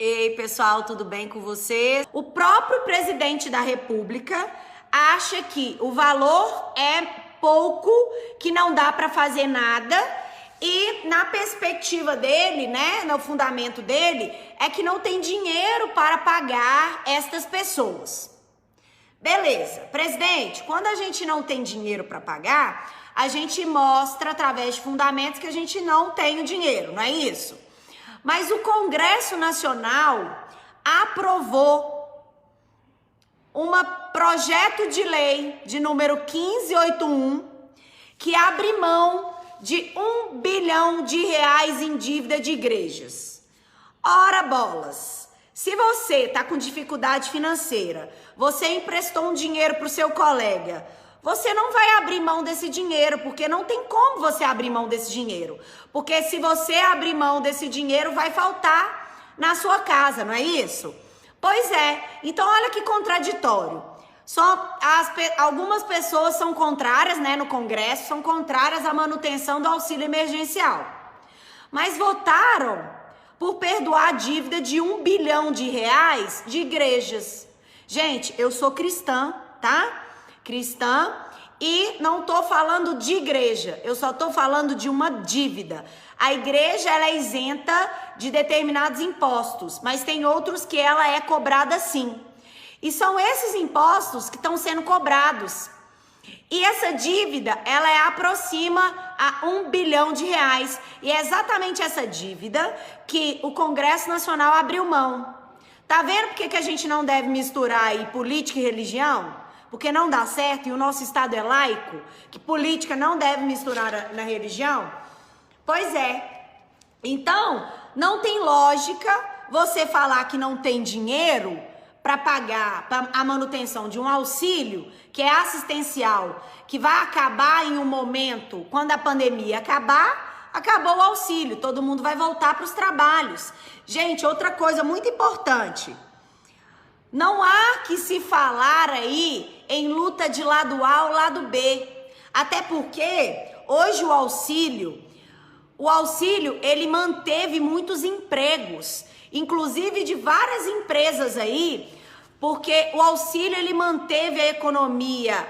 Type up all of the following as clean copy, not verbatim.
Ei, pessoal, tudo bem com vocês? O próprio presidente da República acha que o valor é pouco, que não dá para fazer nada, e na perspectiva dele, né, no fundamento dele, é que não tem dinheiro para pagar estas pessoas. Beleza, presidente, quando a gente não tem dinheiro para pagar, a gente mostra através de fundamentos que a gente não tem o dinheiro, não é isso? Mas o Congresso Nacional aprovou um projeto de lei de número 1581 que abre mão de R$1 bilhão em dívida de igrejas. Ora bolas, se você está com dificuldade financeira, você emprestou um dinheiro para o seu colega, você não vai abrir mão desse dinheiro, porque não tem como você abrir mão desse dinheiro. Porque se você abrir mão desse dinheiro, vai faltar na sua casa, não é isso? Pois é, então olha que contraditório. Algumas pessoas são contrárias, né, no Congresso, são contrárias à manutenção do auxílio emergencial. Mas votaram por perdoar a dívida de R$1 bilhão de igrejas. Gente, eu sou cristã, tá? Cristã, e não tô falando de igreja, eu só tô falando de uma dívida. A igreja, ela é isenta de determinados impostos, mas tem outros que ela é cobrada sim. E são esses impostos que estão sendo cobrados. E essa dívida, ela aproxima a R$1 bilhão. E é exatamente essa dívida que o Congresso Nacional abriu mão. Tá vendo por que a gente não deve misturar aí política e religião? Porque não dá certo e o nosso Estado é laico, que política não deve misturar na religião? Pois é. Então, não tem lógica você falar que não tem dinheiro para pagar a manutenção de um auxílio que é assistencial, que vai acabar em um momento, quando a pandemia acabar, acabou o auxílio, todo mundo vai voltar para os trabalhos. Gente, outra coisa muito importante, não há que se falar aí em luta de lado A ou lado B, até porque hoje o auxílio ele manteve muitos empregos, inclusive de várias empresas aí, porque o auxílio ele manteve a economia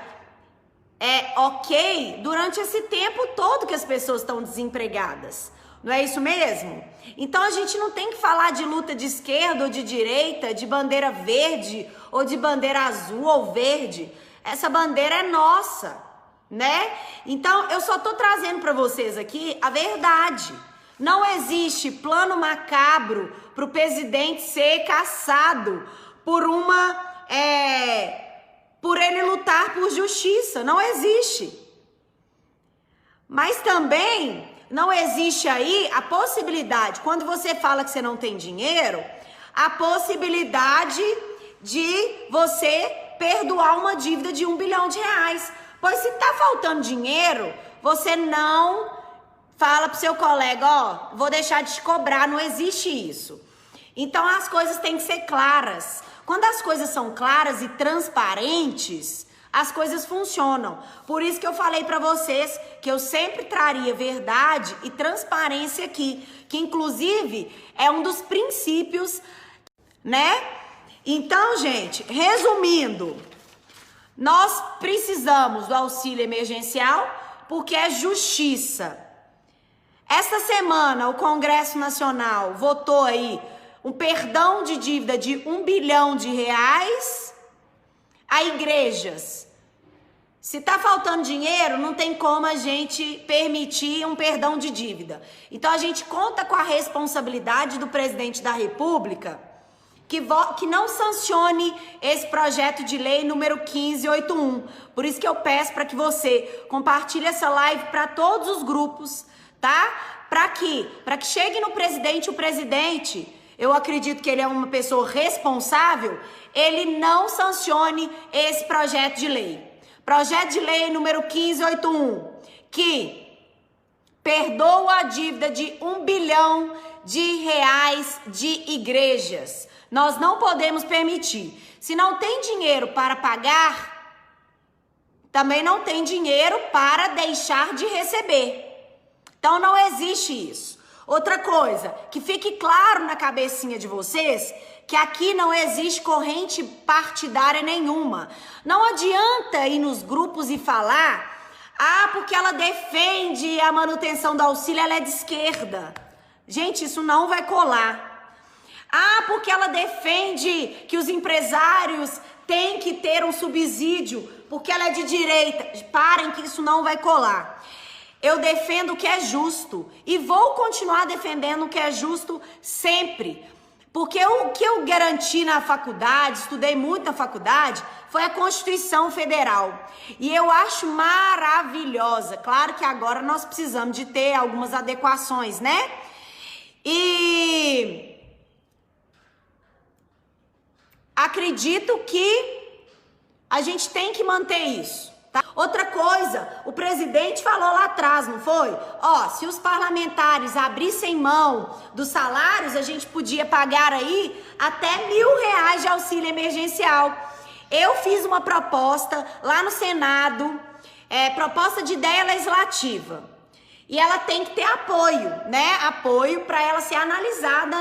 ok durante esse tempo todo que as pessoas estão desempregadas. Não é isso mesmo? Então a gente não tem que falar de luta de esquerda ou de direita, de bandeira verde ou de bandeira azul ou verde. Essa bandeira é nossa, né? Então eu só tô trazendo para vocês aqui a verdade. Não existe plano macabro para o presidente ser caçado por por ele lutar por justiça. Não existe. Mas também não existe aí a possibilidade, quando você fala que você não tem dinheiro, a possibilidade de você perdoar uma dívida de R$1 bilhão. Pois se tá faltando dinheiro, você não fala pro seu colega, ó, vou deixar de te cobrar, não existe isso. Então as coisas têm que ser claras. Quando as coisas são claras e transparentes, as coisas funcionam. Por isso que eu falei para vocês que eu sempre traria verdade e transparência aqui, que inclusive é um dos princípios, né? Então, gente, resumindo, nós precisamos do auxílio emergencial porque é justiça. Esta semana o Congresso Nacional votou aí um perdão de dívida de R$1 bilhão a igrejas. Se tá faltando dinheiro, não tem como a gente permitir um perdão de dívida. Então a gente conta com a responsabilidade do presidente da República que não sancione esse projeto de lei número 1581. Por isso que eu peço para que você compartilhe essa live para todos os grupos, tá? Para que chegue no presidente, o presidente, eu acredito que ele é uma pessoa responsável, ele não sancione esse projeto de lei. Projeto de lei número 1581, que perdoa a dívida de R$1 bilhão de igrejas. Nós não podemos permitir. Se não tem dinheiro para pagar, também não tem dinheiro para deixar de receber. Então não existe isso. Outra coisa, que fique claro na cabecinha de vocês que aqui não existe corrente partidária nenhuma. Não adianta ir nos grupos e falar, porque ela defende a manutenção do auxílio, ela é de esquerda. Gente, isso não vai colar. Porque ela defende que os empresários têm que ter um subsídio, porque ela é de direita. Parem que isso não vai colar. Eu defendo o que é justo e vou continuar defendendo o que é justo sempre. Porque o que eu garanti na faculdade, estudei muito na faculdade, foi a Constituição Federal. E eu acho maravilhosa. Claro que agora nós precisamos de ter algumas adequações, né? E acredito que a gente tem que manter isso. Tá? Outra coisa, o presidente falou lá atrás, não foi? Se os parlamentares abrissem mão dos salários, a gente podia pagar aí até R$1.000 de auxílio emergencial. Eu fiz uma proposta lá no Senado, proposta de ideia legislativa. E ela tem que ter apoio, né? Apoio para ela ser analisada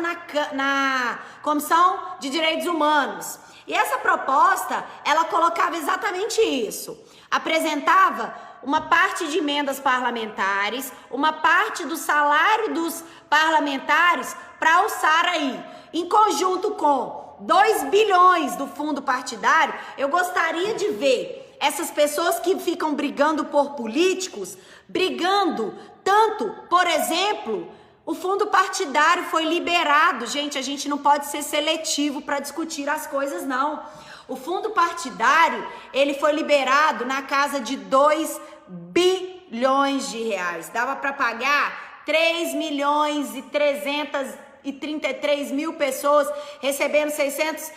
na Comissão de Direitos Humanos. E essa proposta, ela colocava exatamente isso. Apresentava uma parte de emendas parlamentares, uma parte do salário dos parlamentares para alçar aí. Em conjunto com 2 bilhões do fundo partidário, eu gostaria de ver essas pessoas que ficam brigando por políticos, brigando tanto, por exemplo, o fundo partidário foi liberado. Gente, a gente não pode ser seletivo para discutir as coisas, não. O fundo partidário, ele foi liberado na casa de 2 bilhões de reais. Dava para pagar 3.333.000 pessoas recebendo R$600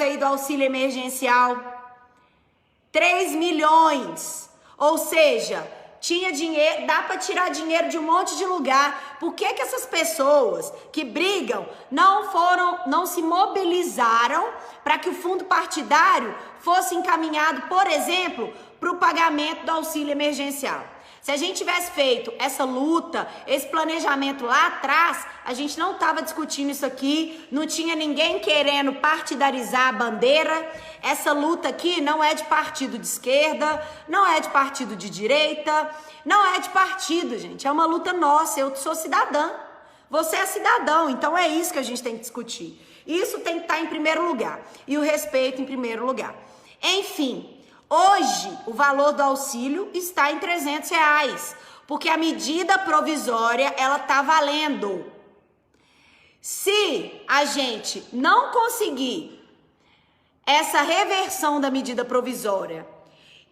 aí do auxílio emergencial. 3 milhões. Ou seja, tinha dinheiro, dá para tirar dinheiro de um monte de lugar. Por que que essas pessoas que brigam não se mobilizaram para que o fundo partidário fosse encaminhado, por exemplo, para o pagamento do auxílio emergencial? Se a gente tivesse feito essa luta, esse planejamento lá atrás, a gente não estava discutindo isso aqui, não tinha ninguém querendo partidarizar a bandeira. Essa luta aqui não é de partido de esquerda, não é de partido de direita, não é de partido, gente. É uma luta nossa, eu sou cidadã, você é cidadão, então é isso que a gente tem que discutir. Isso tem que estar em primeiro lugar, e o respeito em primeiro lugar. Enfim, hoje, o valor do auxílio está em R$300, porque a medida provisória, ela está valendo. Se a gente não conseguir essa reversão da medida provisória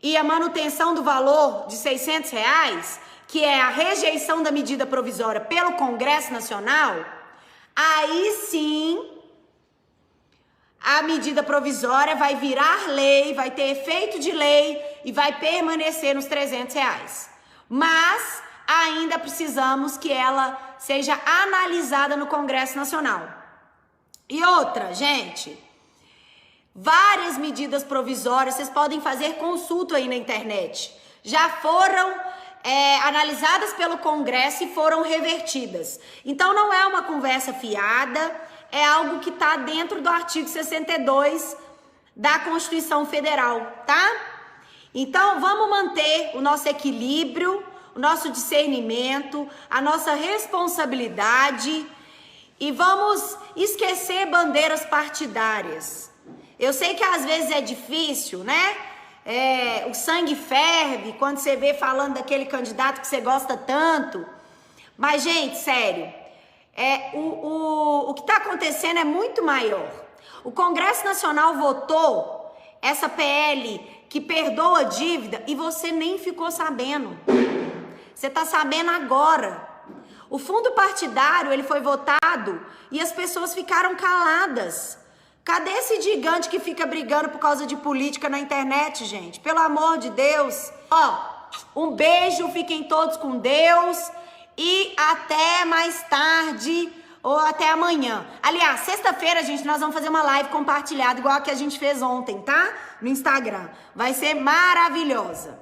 e a manutenção do valor de R$600, que é a rejeição da medida provisória pelo Congresso Nacional, aí sim a medida provisória vai virar lei, vai ter efeito de lei e vai permanecer nos R$300. Mas ainda precisamos que ela seja analisada no Congresso Nacional. E outra, gente, várias medidas provisórias, vocês podem fazer consulta aí na internet, já foram analisadas pelo Congresso e foram revertidas. Então não é uma conversa fiada, é algo que está dentro do artigo 62 da Constituição Federal, tá? Então, vamos manter o nosso equilíbrio, o nosso discernimento, a nossa responsabilidade e vamos esquecer bandeiras partidárias. Eu sei que às vezes é difícil, né? O sangue ferve quando você vê falando daquele candidato que você gosta tanto. Mas, gente, sério, o que está acontecendo é muito maior. O Congresso Nacional votou essa PL que perdoa a dívida e você nem ficou sabendo. Você está sabendo agora. O fundo partidário, ele foi votado e as pessoas ficaram caladas. Cadê esse gigante que fica brigando por causa de política na internet, gente? Pelo amor de Deus. Um beijo, fiquem todos com Deus. E até mais tarde ou até amanhã. Aliás, sexta-feira, gente, nós vamos fazer uma live compartilhada igual a que a gente fez ontem, tá? No Instagram. Vai ser maravilhosa.